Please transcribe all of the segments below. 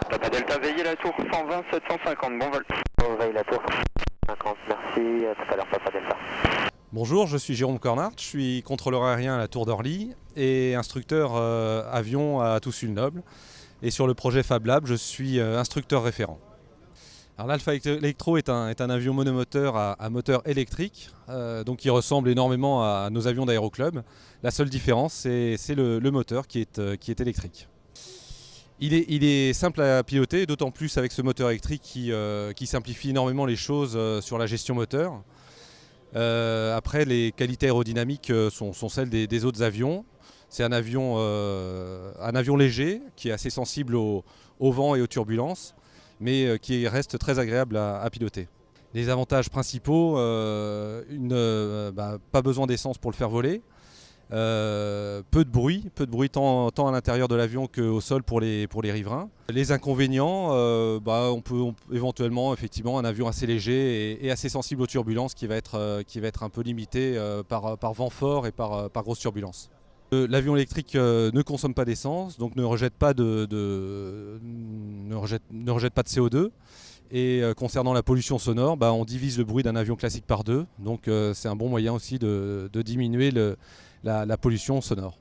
Papa Delta, veillez la tour 120 750, bon vol. On veille la tour 50, merci, à tout à l'heure Papa Delta. Bonjour, je suis Jérôme Cornart, je suis contrôleur aérien à la Tour d'Orly et instructeur avion à Toussus-le-Noble. Et sur le projet Fab Lab, je suis instructeur référent. Alors l'Alpha Electro est un avion monomoteur à moteur électrique, donc qui ressemble énormément à nos avions d'aéroclub. La seule différence, c'est le moteur qui est électrique. Il est simple à piloter, d'autant plus avec ce moteur électrique qui simplifie énormément les choses sur la gestion moteur. Après, les qualités aérodynamiques sont celles des autres avions. C'est un avion léger qui est assez sensible au vent et aux turbulences, mais qui reste très agréable à piloter. Les avantages principaux, pas besoin d'essence pour le faire voler, peu de bruit tant à l'intérieur de l'avion qu'au sol pour les riverains. Les inconvénients, on peut éventuellement effectivement un avion assez léger et assez sensible aux turbulences qui va être un peu limité par vent fort et par grosses turbulences. L'avion électrique ne consomme pas d'essence, donc ne rejette pas de CO2. Et concernant la pollution sonore, on divise le bruit d'un avion classique par deux, donc c'est un bon moyen aussi de diminuer la pollution sonore.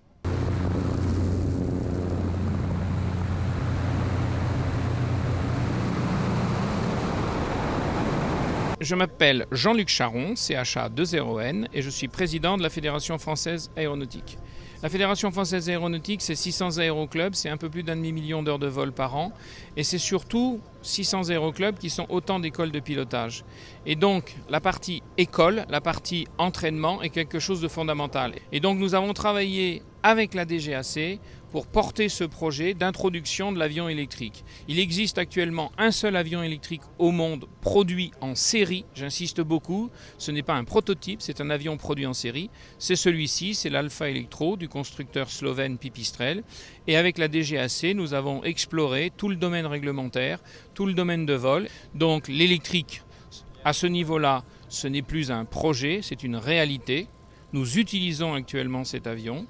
Je m'appelle Jean-Luc Charon, CHA20N, et je suis président de la Fédération Française Aéronautique. La Fédération Française Aéronautique, c'est 600 aéroclubs, c'est un peu plus d'1,5 million d'heures de vol par an, et c'est surtout 600 aéroclubs qui sont autant d'écoles de pilotage. Et donc, la partie école, la partie entraînement est quelque chose de fondamental. Et donc, nous avons travaillé avec la DGAC pour porter ce projet d'introduction de l'avion électrique. Il existe actuellement un seul avion électrique au monde produit en série, j'insiste beaucoup, ce n'est pas un prototype, c'est un avion produit en série. C'est celui-ci, c'est l'Alpha Electro du constructeur slovène Pipistrel. Et avec la DGAC, nous avons exploré tout le domaine réglementaire, tout le domaine de vol. Donc l'électrique, à ce niveau-là, ce n'est plus un projet, c'est une réalité. Nous utilisons actuellement cet avion.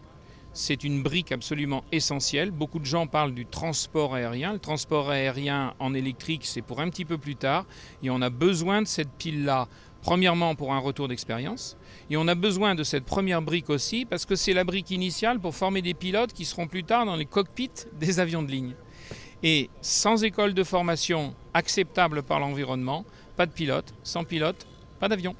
C'est une brique absolument essentielle. Beaucoup de gens parlent du transport aérien. Le transport aérien en électrique, c'est pour un petit peu plus tard. Et on a besoin de cette pile-là, premièrement pour un retour d'expérience. Et on a besoin de cette première brique aussi parce que c'est la brique initiale pour former des pilotes qui seront plus tard dans les cockpits des avions de ligne. Et sans école de formation acceptable par l'environnement, pas de pilote. Sans pilote, pas d'avion.